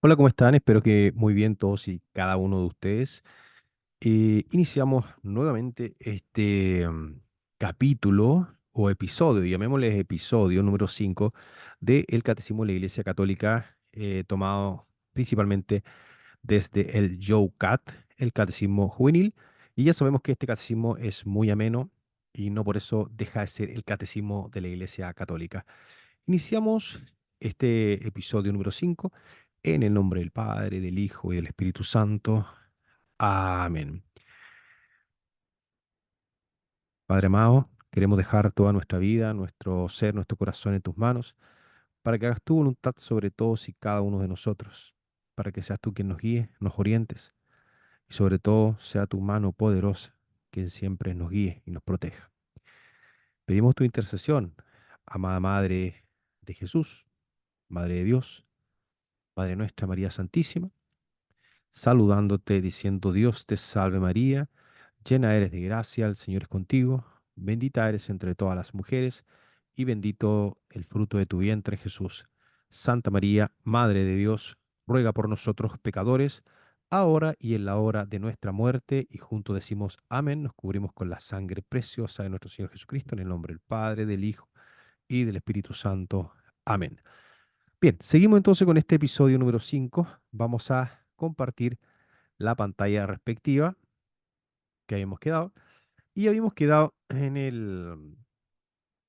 Hola, ¿cómo están? Espero que muy bien todos y cada uno de ustedes. Iniciamos nuevamente este capítulo o episodio, llamémosle episodio número 5 del Catecismo de la Iglesia Católica, tomado principalmente desde el YOUCAT, el Catecismo Juvenil. Y ya sabemos que este catecismo es muy ameno y no por eso deja de ser el Catecismo de la Iglesia Católica. Iniciamos este episodio número 5 en el nombre del Padre, del Hijo y del Espíritu Santo. Amén. Padre amado, queremos dejar toda nuestra vida, nuestro ser, nuestro corazón en tus manos, para que hagas tu voluntad sobre todos y cada uno de nosotros, para que seas tú quien nos guíe, nos orientes, y sobre todo sea tu mano poderosa quien siempre nos guíe y nos proteja. Pedimos tu intercesión, amada Madre de Jesús, Madre de Dios, Madre nuestra María Santísima, saludándote, diciendo: Dios te salve María, llena eres de gracia, el Señor es contigo, bendita eres entre todas las mujeres, y bendito el fruto de tu vientre, Jesús. Santa María, Madre de Dios, ruega por nosotros pecadores, ahora y en la hora de nuestra muerte, y juntos decimos amén. Nos cubrimos con la sangre preciosa de nuestro Señor Jesucristo, en el nombre del Padre, del Hijo y del Espíritu Santo. Amén. Bien, seguimos entonces con este episodio número 5. Vamos a compartir la pantalla respectiva que habíamos quedado. Y habíamos quedado en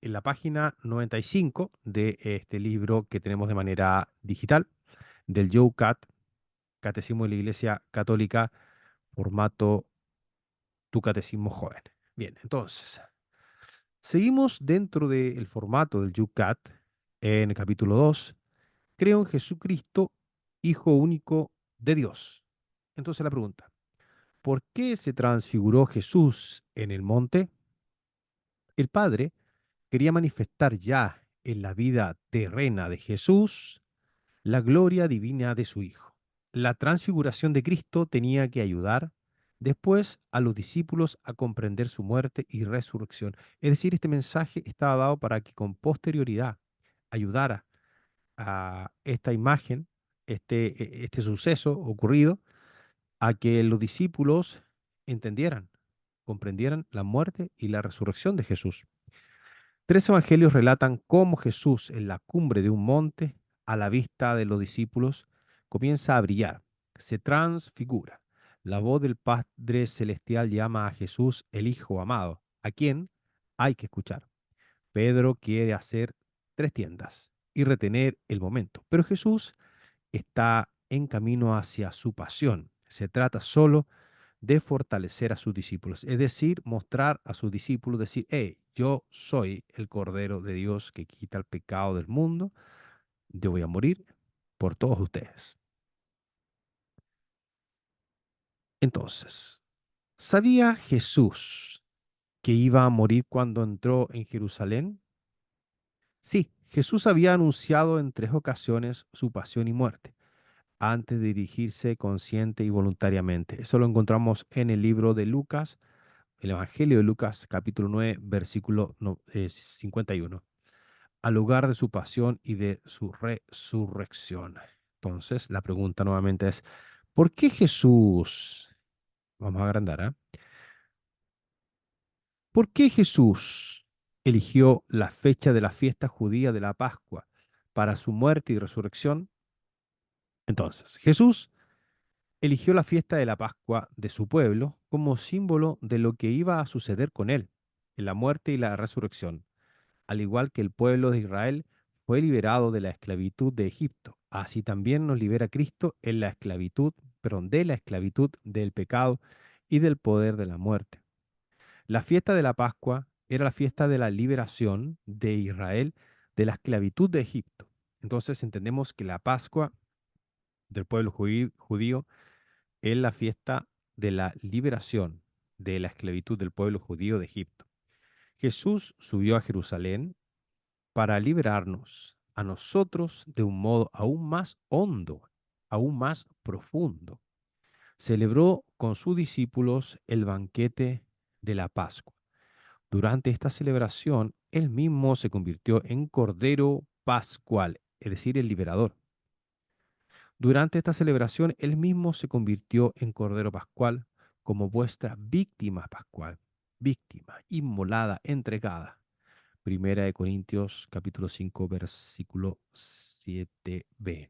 la página 95 de este libro que tenemos de manera digital, del YOUCAT, Catecismo de la Iglesia Católica, formato Tu Catecismo Joven. Bien, entonces, seguimos dentro del formato del YOUCAT en el capítulo 2. Creo en Jesucristo, Hijo único de Dios. Entonces la pregunta: ¿por qué se transfiguró Jesús en el monte? El Padre quería manifestar ya en la vida terrena de Jesús la gloria divina de su Hijo. La transfiguración de Cristo tenía que ayudar después a los discípulos a comprender su muerte y resurrección. Es decir, este mensaje estaba dado para que con posterioridad ayudara a esta imagen, este suceso ocurrido, a que los discípulos entendieran, comprendieran la muerte y la resurrección de Jesús. Tres evangelios relatan cómo Jesús, en la cumbre de un monte, a la vista de los discípulos, comienza a brillar, se transfigura. La voz del Padre Celestial llama a Jesús el Hijo amado, a quien hay que escuchar. Pedro quiere hacer tres tiendas y retener el momento, pero Jesús está en camino hacia su pasión. Se trata solo de fortalecer a sus discípulos, es decir, mostrar a sus discípulos, decir: hey, yo soy el Cordero de Dios que quita el pecado del mundo, yo voy a morir por todos ustedes. Entonces, ¿sabía Jesús que iba a morir cuando entró en Jerusalén? Sí, Jesús había anunciado en tres ocasiones su pasión y muerte, antes de dirigirse consciente y voluntariamente. Eso lo encontramos en el libro de Lucas, el Evangelio de Lucas, capítulo 9, versículo 51, al lugar de su pasión y de su resurrección. Entonces, la pregunta nuevamente es: ¿por qué Jesús, vamos a agrandar, ¿por qué Jesús eligió la fecha de la fiesta judía de la Pascua para su muerte y resurrección? Entonces, Jesús eligió la fiesta de la Pascua de su pueblo como símbolo de lo que iba a suceder con él en la muerte y la resurrección. Al igual que el pueblo de Israel fue liberado de la esclavitud de Egipto, así también nos libera Cristo en la esclavitud, perdón, de la esclavitud del pecado y del poder de la muerte. La fiesta de la Pascua era la fiesta de la liberación de Israel de la esclavitud de Egipto. Entonces entendemos que la Pascua del pueblo judío es la fiesta de la liberación de la esclavitud del pueblo judío de Egipto. Jesús subió a Jerusalén para liberarnos a nosotros de un modo aún más hondo, aún más profundo. Celebró con sus discípulos el banquete de la Pascua. Durante esta celebración, él mismo se convirtió en Cordero Pascual, es decir, el liberador. Durante esta celebración, él mismo se convirtió en Cordero Pascual como vuestra víctima pascual, víctima, inmolada, entregada. Primera de Corintios capítulo 5 versículo 7b.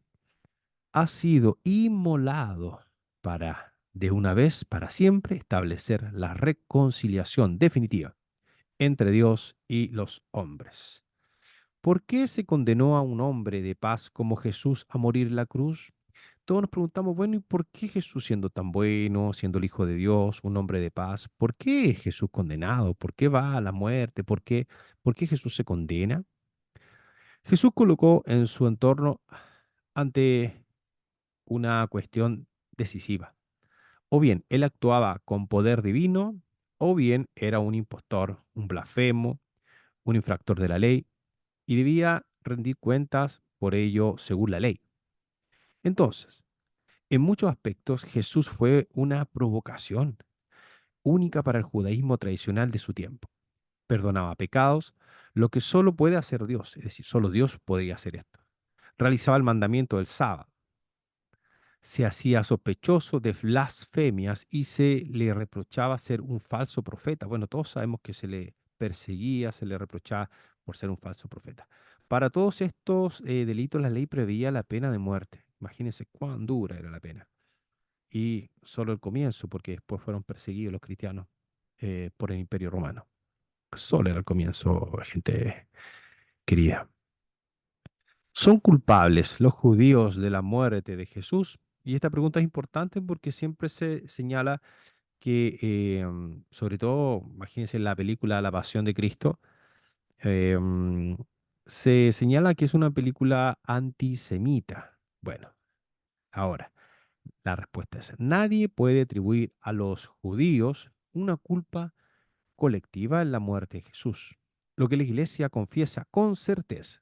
Ha sido inmolado para, de una vez para siempre, establecer la reconciliación definitiva entre Dios y los hombres. ¿Por qué se condenó a un hombre de paz como Jesús a morir en la cruz? Todos nos preguntamos, bueno, ¿y por qué Jesús siendo tan bueno, siendo el Hijo de Dios, un hombre de paz, por qué es Jesús condenado? ¿Por qué va a la muerte? Por qué Jesús se condena? Jesús colocó en su entorno ante una cuestión decisiva. O bien él actuaba con poder divino, o bien era un impostor, un blasfemo, un infractor de la ley, y debía rendir cuentas por ello según la ley. Entonces, en muchos aspectos Jesús fue una provocación única para el judaísmo tradicional de su tiempo. Perdonaba pecados, lo que solo puede hacer Dios, es decir, solo Dios podía hacer esto. Realizaba el mandamiento del sábado, se hacía sospechoso de blasfemias y se le reprochaba ser un falso profeta. Bueno, todos sabemos que se le perseguía, se le reprochaba por ser un falso profeta. Para todos estos delitos la ley preveía la pena de muerte. Imagínense cuán dura era la pena. Y solo el comienzo, porque después fueron perseguidos los cristianos por el Imperio Romano. Solo era el comienzo, gente querida. ¿Son culpables los judíos de la muerte de Jesús? Y esta pregunta es importante porque siempre se señala que, sobre todo, imagínense en la película La Pasión de Cristo, eh, mm, se señala que es una película antisemita. Bueno, ahora, la respuesta es, nadie puede atribuir a los judíos una culpa colectiva en la muerte de Jesús, lo que la Iglesia confiesa con certeza.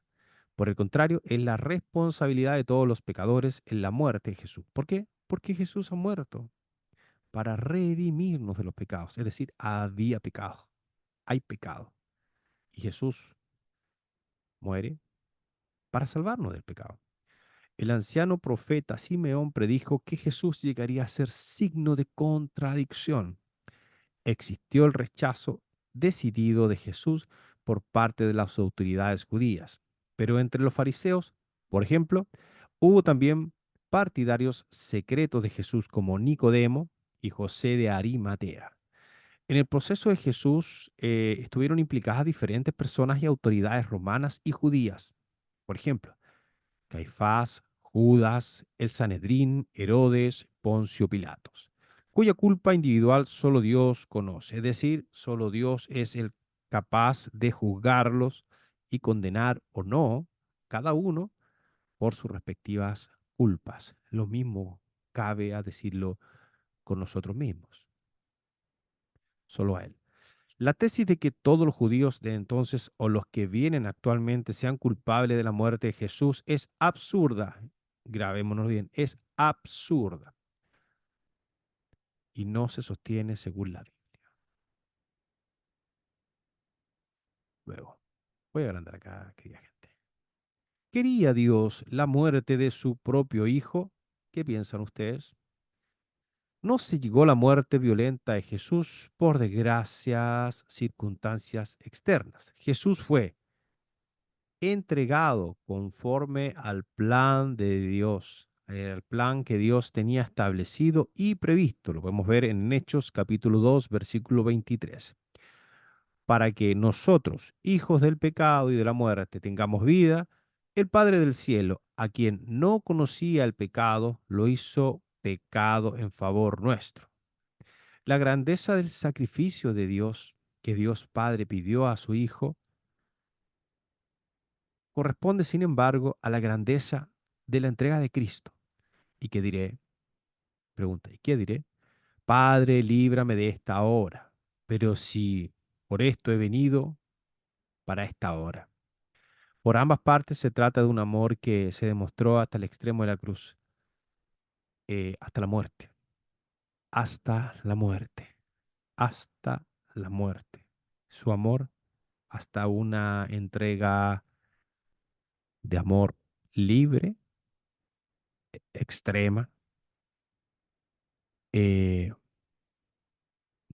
Por el contrario, es la responsabilidad de todos los pecadores en la muerte de Jesús. ¿Por qué? Porque Jesús ha muerto para redimirnos de los pecados. Es decir, había pecado, hay pecado. Y Jesús muere para salvarnos del pecado. El anciano profeta Simeón predijo que Jesús llegaría a ser signo de contradicción. Existió el rechazo decidido de Jesús por parte de las autoridades judías. Pero entre los fariseos, por ejemplo, hubo también partidarios secretos de Jesús como Nicodemo y José de Arimatea. En el proceso de Jesús estuvieron implicadas diferentes personas y autoridades romanas y judías. Por ejemplo, Caifás, Judas, el Sanedrín, Herodes, Poncio Pilatos, cuya culpa individual solo Dios conoce, es decir, solo Dios es el capaz de juzgarlos y condenar o no cada uno por sus respectivas culpas. Lo mismo cabe a decirlo con nosotros mismos, solo a Él. La tesis de que todos los judíos de entonces o los que vienen actualmente sean culpables de la muerte de Jesús es absurda. Grabémonos bien, es absurda y no se sostiene según la Biblia. Luego, voy a agrandar acá, querida gente. ¿Quería Dios la muerte de su propio Hijo? ¿Qué piensan ustedes? No se llegó la muerte violenta de Jesús por desgracias, circunstancias externas. Jesús fue entregado conforme al plan de Dios, el plan que Dios tenía establecido y previsto. Lo podemos ver en Hechos capítulo 2, versículo 23. Para que nosotros, hijos del pecado y de la muerte, tengamos vida, el Padre del cielo, a quien no conocía el pecado, lo hizo pecado en favor nuestro. La grandeza del sacrificio de Dios que Dios Padre pidió a su Hijo corresponde, sin embargo, a la grandeza de la entrega de Cristo. ¿Y qué diré? Pregunta, ¿y qué diré? Padre, líbrame de esta hora, pero si por esto he venido, para esta hora. Por ambas partes se trata de un amor que se demostró hasta el extremo de la cruz, hasta la muerte, hasta la muerte, hasta la muerte. Su amor hasta una entrega de amor libre extrema, eh,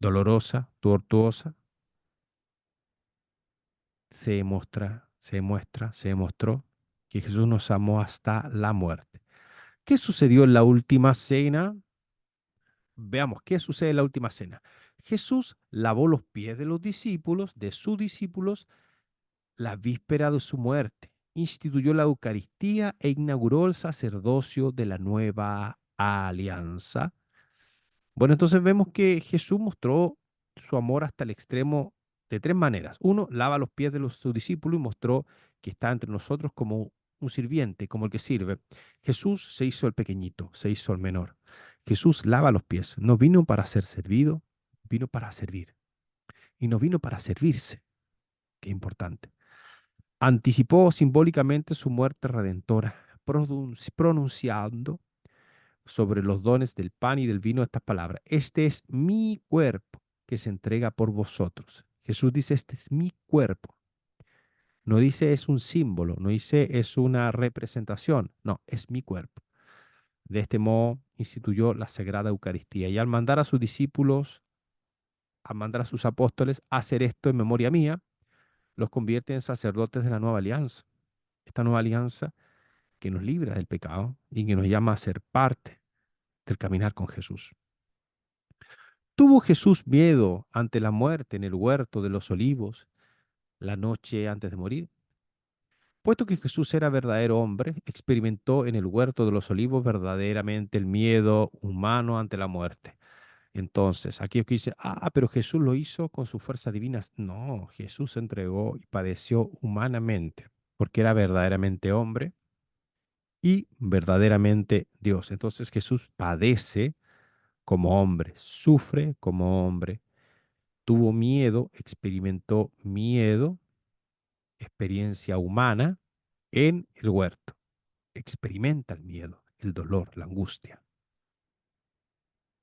dolorosa, tortuosa, se demostró que Jesús nos amó hasta la muerte. ¿Qué sucedió en la última cena? Veamos, ¿qué sucede en la última cena? Jesús lavó los pies de los discípulos, de sus discípulos, la víspera de su muerte. Instituyó la Eucaristía e inauguró el sacerdocio de la nueva alianza. Bueno, entonces vemos que Jesús mostró su amor hasta el extremo de tres maneras. Uno, lava los pies de sus discípulos y mostró que está entre nosotros como un sirviente, como el que sirve. Jesús se hizo el pequeñito, se hizo el menor. Jesús lava los pies. No vino para ser servido, vino para servir. Y no vino para servirse, que es importante. Anticipó simbólicamente su muerte redentora, pronunciando sobre los dones del pan y del vino estas palabras. Este es mi cuerpo que se entrega por vosotros. Jesús dice, este es mi cuerpo. No dice es un símbolo, no dice es una representación, no, es mi cuerpo. De este modo instituyó la Sagrada Eucaristía y al mandar a sus discípulos, al mandar a sus apóstoles a hacer esto en memoria mía, los convierte en sacerdotes de la nueva alianza. Esta nueva alianza que nos libra del pecado y que nos llama a ser parte del caminar con Jesús. ¿Tuvo Jesús miedo ante la muerte en el huerto de los olivos la noche antes de morir? Puesto que Jesús era verdadero hombre, experimentó en el huerto de los olivos verdaderamente el miedo humano ante la muerte. Entonces, aquellos que dicen, pero Jesús lo hizo con sus fuerzas divinas. No, Jesús se entregó y padeció humanamente, porque era verdaderamente hombre y verdaderamente Dios. Entonces Jesús padece como hombre, sufre como hombre, tuvo miedo, experimentó miedo, experiencia humana en el huerto. Experimenta el miedo, el dolor, la angustia.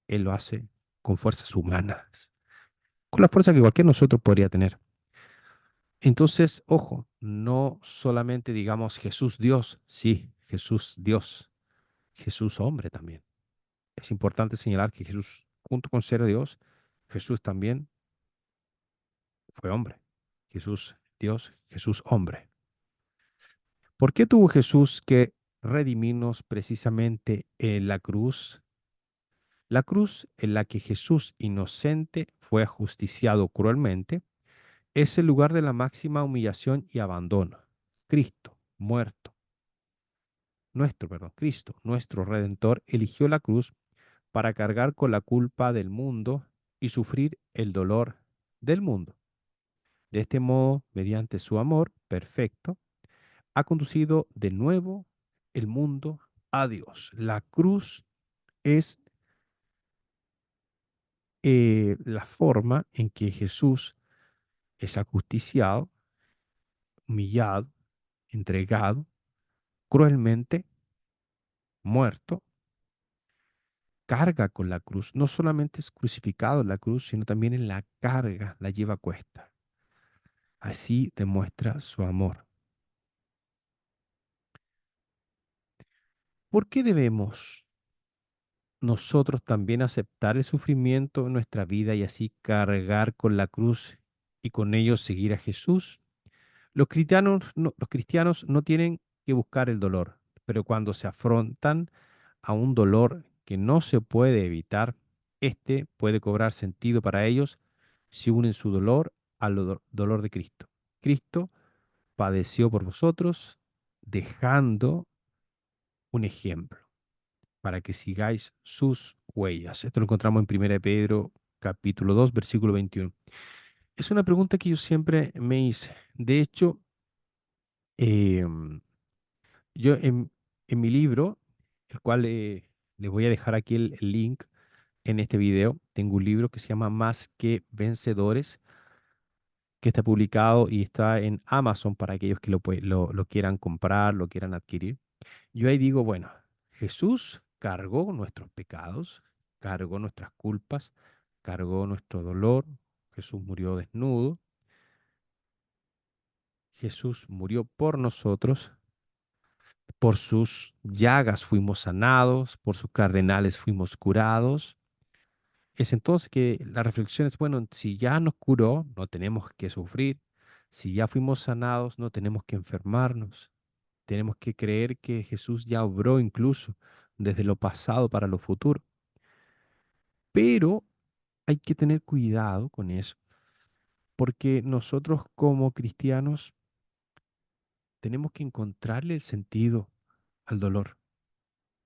Él lo hace con fuerzas humanas, con la fuerza que cualquier nosotros podría tener. Entonces, ojo, no solamente digamos Jesús Dios, sí, Jesús Dios, Jesús hombre también. Es importante señalar que Jesús, junto con ser Dios, Jesús también fue hombre. Jesús Dios, Jesús hombre. ¿Por qué tuvo Jesús que redimirnos precisamente en la cruz? La cruz en la que Jesús inocente fue ajusticiado cruelmente es el lugar de la máxima humillación y abandono. Cristo, muerto, Cristo, nuestro Redentor, eligió la cruz para cargar con la culpa del mundo y sufrir el dolor del mundo. De este modo, mediante su amor perfecto, ha conducido de nuevo el mundo a Dios. La cruz es la forma en que Jesús es ajusticiado, humillado, entregado, cruelmente muerto, carga con la cruz. No solamente es crucificado en la cruz, sino también en la carga, la lleva a cuesta. Así demuestra su amor. ¿Por qué debemos nosotros también aceptar el sufrimiento en nuestra vida y así cargar con la cruz y con ello seguir a Jesús? Los cristianos no tienen que buscar el dolor, pero cuando se afrontan a un dolor que no se puede evitar, este puede cobrar sentido para ellos si unen su dolor al dolor de Cristo. Cristo padeció por vosotros, dejando un ejemplo para que sigáis sus huellas. Esto lo encontramos en 1 Pedro capítulo 2, versículo 21. Es una pregunta que yo siempre me hice. De hecho, em, yo en mi libro, el cual les voy a dejar aquí el link en este video, tengo un libro que se llama Más que Vencedores, que está publicado y está en Amazon para aquellos que lo quieran comprar, lo quieran adquirir. Yo ahí digo, bueno, Jesús cargó nuestros pecados, cargó nuestras culpas, cargó nuestro dolor, Jesús murió desnudo, Jesús murió por nosotros, Por sus llagas fuimos sanados, por sus cardenales fuimos curados. Es entonces que la reflexión es, bueno, si ya nos curó, no tenemos que sufrir. Si ya fuimos sanados, no tenemos que enfermarnos. Tenemos que creer que Jesús ya obró incluso desde lo pasado para lo futuro. Pero hay que tener cuidado con eso, porque nosotros como cristianos tenemos que encontrarle el sentido al dolor,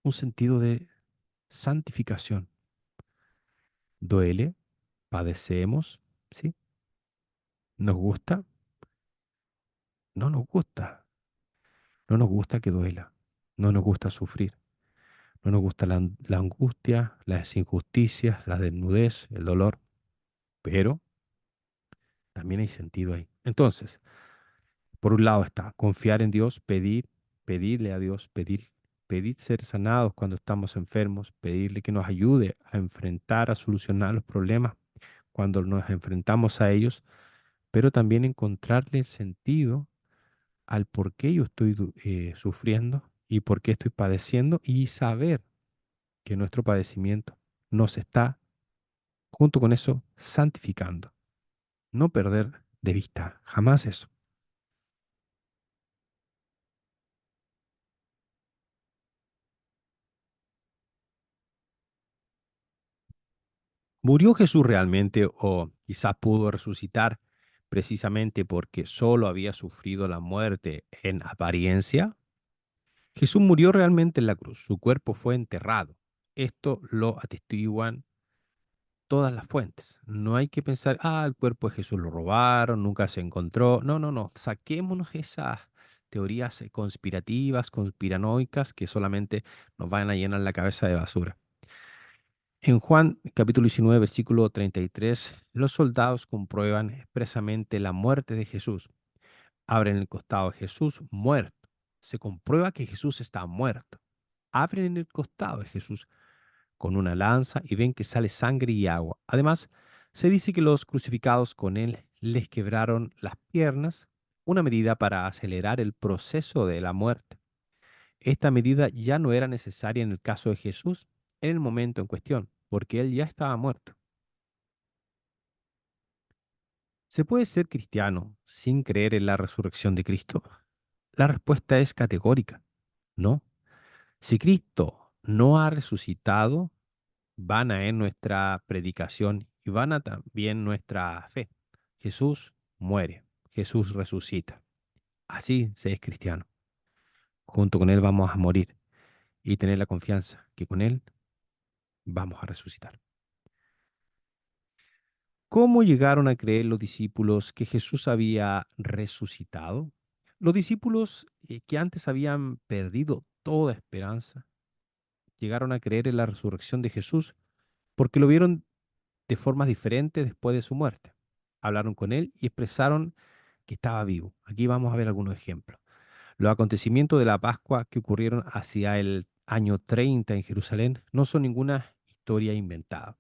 un sentido de santificación. Duele, padecemos, ¿sí? ¿Nos gusta? No nos gusta. No nos gusta que duela. No nos gusta sufrir. No nos gusta la angustia, las injusticias, la desnudez, el dolor. Pero también hay sentido ahí. Entonces, por un lado está confiar en Dios, pedirle a Dios, pedir ser sanados cuando estamos enfermos, pedirle que nos ayude a enfrentar, a solucionar los problemas cuando nos enfrentamos a ellos, pero también encontrarle el sentido al por qué yo estoy sufriendo y por qué estoy padeciendo y saber que nuestro padecimiento nos está, junto con eso, santificando. No perder de vista jamás eso. ¿Murió Jesús realmente o quizás pudo resucitar precisamente porque solo había sufrido la muerte en apariencia? Jesús murió realmente en la cruz, su cuerpo fue enterrado. Esto lo atestiguan todas las fuentes. No hay que pensar, el cuerpo de Jesús lo robaron, nunca se encontró. No, no, no. Saquémonos esas teorías conspirativas, conspiranoicas que solamente nos van a llenar la cabeza de basura. En Juan capítulo 19, versículo 33, los soldados comprueban expresamente la muerte de Jesús. Abren el costado de Jesús muerto. Se comprueba que Jesús está muerto. Abren el costado de Jesús con una lanza y ven que sale sangre y agua. Además, se dice que los crucificados con él les quebraron las piernas, una medida para acelerar el proceso de la muerte. Esta medida ya no era necesaria en el caso de Jesús en el momento en cuestión, porque él ya estaba muerto. ¿Se puede ser cristiano sin creer en la resurrección de Cristo? La respuesta es categórica, no. Si Cristo no ha resucitado, vana es nuestra predicación y vana también nuestra fe. Jesús muere, Jesús resucita. Así se es cristiano. Junto con Él vamos a morir y tener la confianza que con Él vamos a resucitar. ¿Cómo llegaron a creer los discípulos que Jesús había resucitado? Los discípulos que antes habían perdido toda esperanza, llegaron a creer en la resurrección de Jesús porque lo vieron de formas diferentes después de su muerte. Hablaron con él y expresaron que estaba vivo. Aquí vamos a ver algunos ejemplos. Los acontecimientos de la Pascua que ocurrieron hacia el año 30 en Jerusalén no son ninguna historia inventada.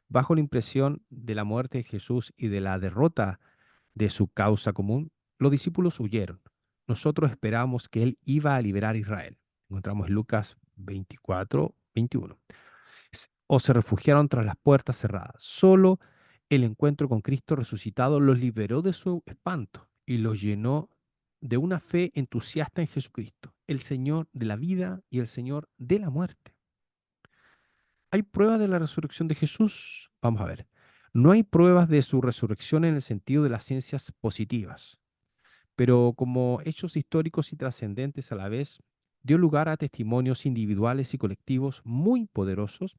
Bajo la impresión de la muerte de Jesús y de la derrota de su causa común, los discípulos huyeron. Nosotros esperábamos que él iba a liberar a Israel. Encontramos Lucas 24, 21. O se refugiaron tras las puertas cerradas. Solo el encuentro con Cristo resucitado los liberó de su espanto y los llenó de una fe entusiasta en Jesucristo, el Señor de la vida y el Señor de la muerte. ¿Hay pruebas de la resurrección de Jesús? Vamos a ver. No hay pruebas de su resurrección en el sentido de las ciencias positivas, pero como hechos históricos y trascendentes a la vez, dio lugar a testimonios individuales y colectivos muy poderosos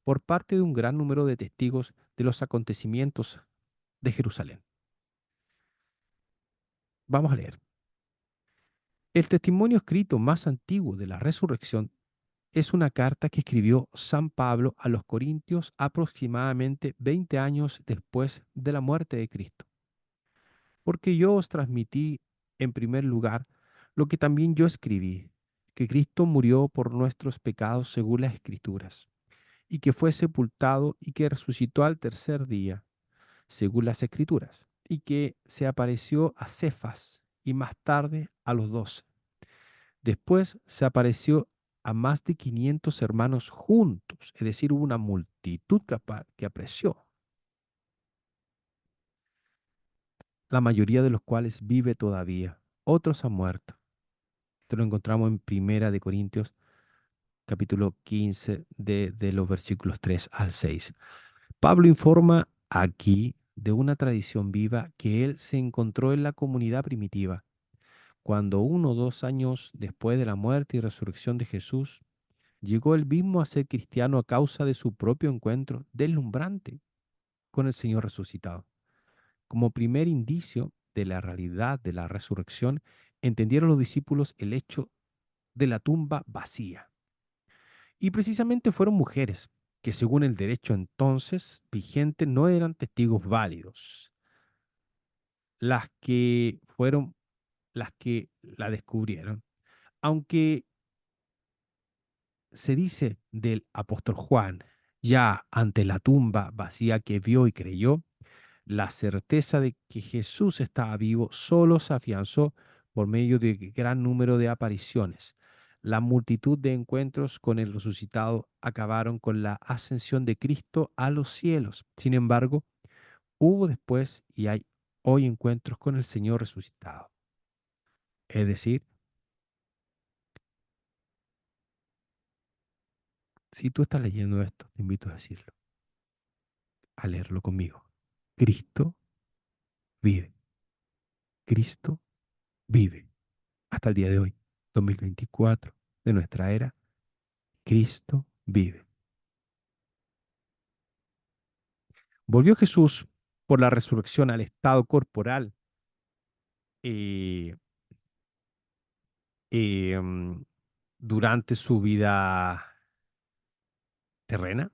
por parte de un gran número de testigos de los acontecimientos de Jerusalén. Vamos a leer. El testimonio escrito más antiguo de la resurrección es una carta que escribió San Pablo a los Corintios aproximadamente 20 años después de la muerte de Cristo. Porque yo os transmití en primer lugar lo que también yo escribí, que Cristo murió por nuestros pecados según las Escrituras, y que fue sepultado y que resucitó al tercer día según las Escrituras, y que se apareció a Cefas y más tarde a los 12. Después se apareció a más de 500 hermanos juntos, es decir, hubo una multitud que apreció, la mayoría de los cuales vive todavía. Otros han muerto. Esto lo encontramos en Primera de Corintios, capítulo 15, de los versículos 3 al 6. Pablo informa aquí de una tradición viva que él se encontró en la comunidad primitiva, cuando 1 o 2 años después de la muerte y resurrección de Jesús, llegó él mismo a ser cristiano a causa de su propio encuentro deslumbrante con el Señor resucitado. Como primer indicio de la realidad de la resurrección, entendieron los discípulos el hecho de la tumba vacía. Y precisamente fueron mujeres que según el derecho entonces vigente no eran testigos válidos, las que fueron las que la descubrieron. Aunque se dice del apóstol Juan, ya ante la tumba vacía que vio y creyó, la certeza de que Jesús estaba vivo solo se afianzó por medio de gran número de apariciones. La multitud de encuentros con el resucitado acabaron con la ascensión de Cristo a los cielos. Sin embargo, hubo después y hay hoy encuentros con el Señor resucitado. Es decir, si tú estás leyendo esto, te invito a decirlo, a leerlo conmigo. Cristo vive. Cristo vive. Hasta el día de hoy, 2024, de nuestra era, Cristo vive. Volvió Jesús por la resurrección al estado corporal eh, mm, durante su vida terrena.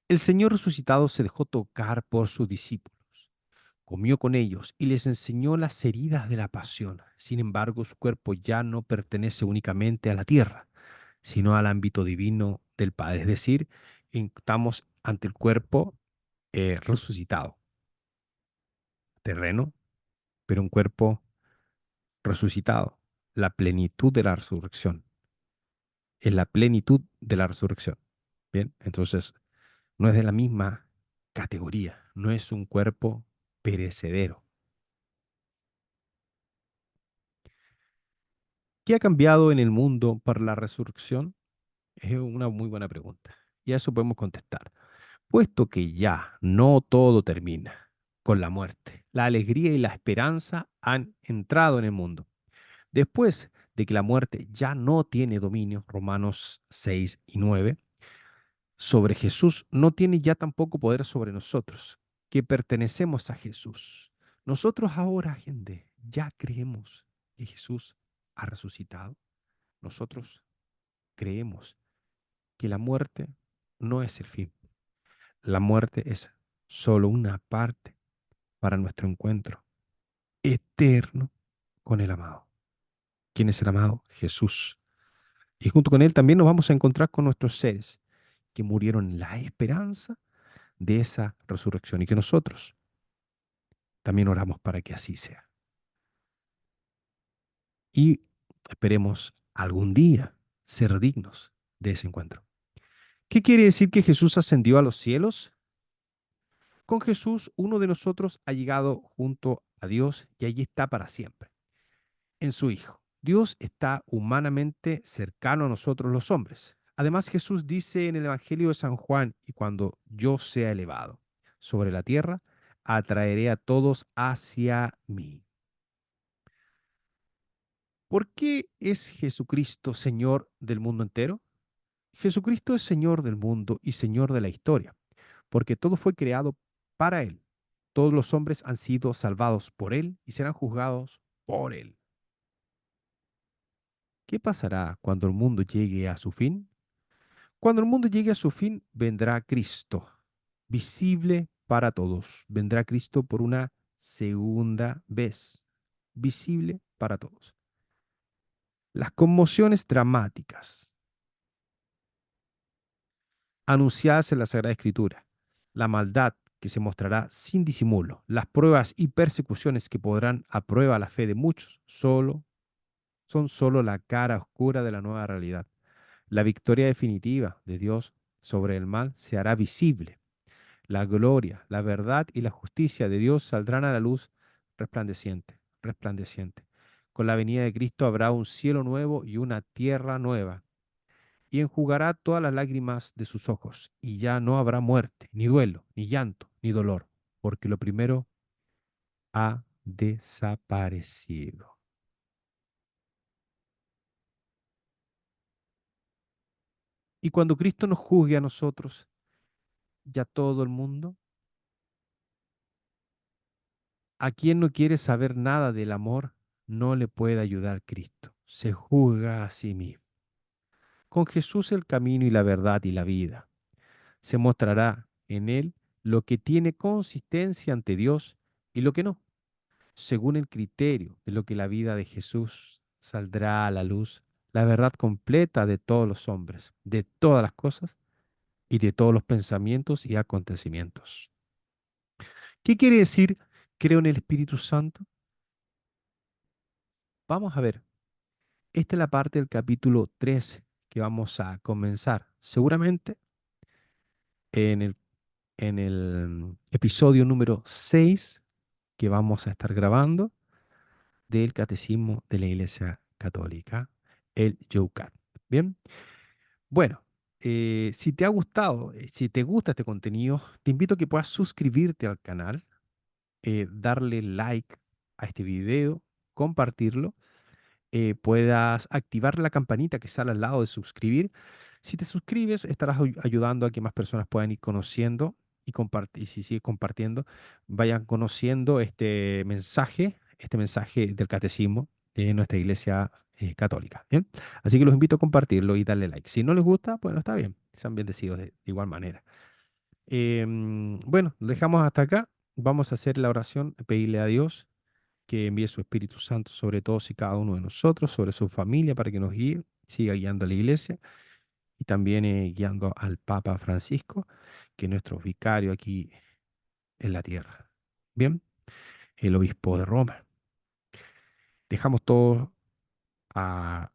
El Señor resucitado se dejó tocar por sus discípulos, comió con ellos y les enseñó las heridas de la pasión. Sin embargo, su cuerpo ya no pertenece únicamente a la tierra, sino al ámbito divino del Padre. Es decir, estamos ante el cuerpo resucitado, terreno, pero un cuerpo resucitado, la plenitud de la resurrección, es la plenitud de la resurrección. Bien, entonces no es de la misma categoría, no es un cuerpo perecedero. ¿Qué ha cambiado en el mundo para la resurrección? Es una muy buena pregunta. Y a eso podemos contestar. Puesto que ya no todo termina con la muerte, la alegría y la esperanza han entrado en el mundo. Después de que la muerte ya no tiene dominio, Romanos 6 y 9, sobre Jesús, no tiene ya tampoco poder sobre nosotros, que pertenecemos a Jesús. Nosotros ahora, gente, ya creemos que Jesús ha resucitado. Nosotros creemos que la muerte no es el fin. La muerte es solo una parte para nuestro encuentro eterno con el amado. ¿Quién es el amado? Jesús. Y junto con Él también nos vamos a encontrar con nuestros seres que murieron en la esperanza de esa resurrección y que nosotros también oramos para que así sea. Y esperemos algún día ser dignos de ese encuentro. ¿Qué quiere decir que Jesús ascendió a los cielos? Con Jesús uno de nosotros ha llegado junto a Dios y allí está para siempre, en su Hijo. Dios está humanamente cercano a nosotros los hombres. Además, Jesús dice en el Evangelio de San Juan, y cuando yo sea elevado sobre la tierra, atraeré a todos hacia mí. ¿Por qué es Jesucristo Señor del mundo entero? Jesucristo es Señor del mundo y Señor de la historia, porque todo fue creado para Él. Todos los hombres han sido salvados por Él y serán juzgados por Él. ¿Qué pasará cuando el mundo llegue a su fin? Cuando el mundo llegue a su fin, vendrá Cristo, visible para todos. Vendrá Cristo por una segunda vez, visible para todos. Las conmociones dramáticas anunciadas en la Sagrada Escritura, la maldad que se mostrará sin disimulo, las pruebas y persecuciones que podrán a prueba la fe de muchos, solo son solo la cara oscura de la nueva realidad. La victoria definitiva de Dios sobre el mal se hará visible. La gloria, la verdad y la justicia de Dios saldrán a la luz resplandeciente, resplandeciente. Con la venida de Cristo habrá un cielo nuevo y una tierra nueva, y enjugará todas las lágrimas de sus ojos, y ya no habrá muerte, ni duelo, ni llanto, ni dolor, porque lo primero ha desaparecido. Y cuando Cristo nos juzgue a nosotros y a todo el mundo, a quien no quiere saber nada del amor, no le puede ayudar Cristo. Se juzga a sí mismo. Con Jesús el camino y la verdad y la vida. Se mostrará en él lo que tiene consistencia ante Dios y lo que no. Según el criterio de lo que la vida de Jesús saldrá a la luz, la verdad completa de todos los hombres, de todas las cosas y de todos los pensamientos y acontecimientos. ¿Qué quiere decir creo en el Espíritu Santo? Vamos a ver. Esta es la parte del capítulo 13 que vamos a comenzar. Seguramente en el episodio número 6 que vamos a estar grabando del Catecismo de la Iglesia Católica, el YOUCAT. Bien, bueno, si te ha gustado, si te gusta este contenido, te invito a que puedas suscribirte al canal, darle like a este video, compartirlo, puedas activar la campanita que sale al lado de suscribir. Si te suscribes, estarás ayudando a que más personas puedan ir conociendo y si sigues compartiendo, vayan conociendo este mensaje del catecismo de nuestra iglesia católica. ¿Bien? Así que los invito a compartirlo y darle like. Si no les gusta, bueno, está bien, sean bendecidos de igual manera. Bueno, lo dejamos hasta acá. Vamos a hacer la oración, pedirle a Dios que envíe su Espíritu Santo sobre todos y cada uno de nosotros, sobre su familia, para que nos guíe, siga guiando a la iglesia y también guiando al Papa Francisco, que es nuestro vicario aquí en la tierra. Bien, el obispo de Roma. Dejamos todo a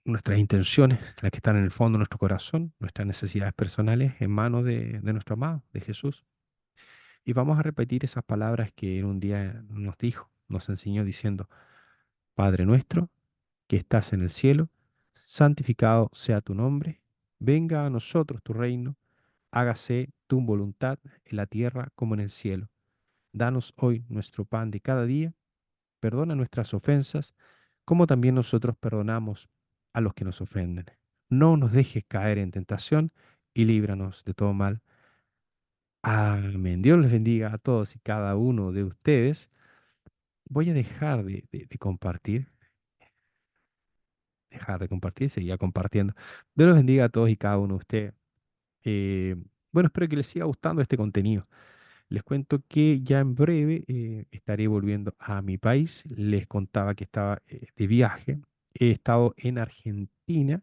nuestras intenciones, las que están en el fondo de nuestro corazón, nuestras necesidades personales, en manos de nuestro amado, de Jesús. Y vamos a repetir esas palabras que en un día nos dijo, nos enseñó diciendo, Padre nuestro, que estás en el cielo, santificado sea tu nombre, venga a nosotros tu reino, hágase tu voluntad en la tierra como en el cielo. Danos hoy nuestro pan de cada día, perdona nuestras ofensas, como también nosotros perdonamos a los que nos ofenden. No nos dejes caer en tentación y líbranos de todo mal. Amén. Dios les bendiga a todos y cada uno de ustedes. Voy a dejar de compartir, seguía compartiendo. Dios los bendiga a todos y cada uno de ustedes. Eh, bueno, espero que les siga gustando este contenido. Les cuento que ya en breve estaré volviendo a mi país. Les contaba que estaba de viaje. He estado en Argentina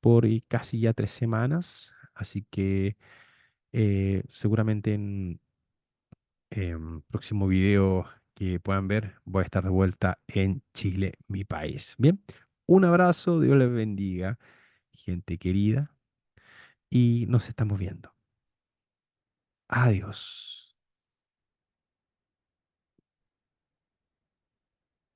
por casi ya 3 semanas, así que seguramente en próximo video que puedan ver voy a estar de vuelta en Chile, mi país. Bien, un abrazo, Dios les bendiga, gente querida, y nos estamos viendo. Adiós.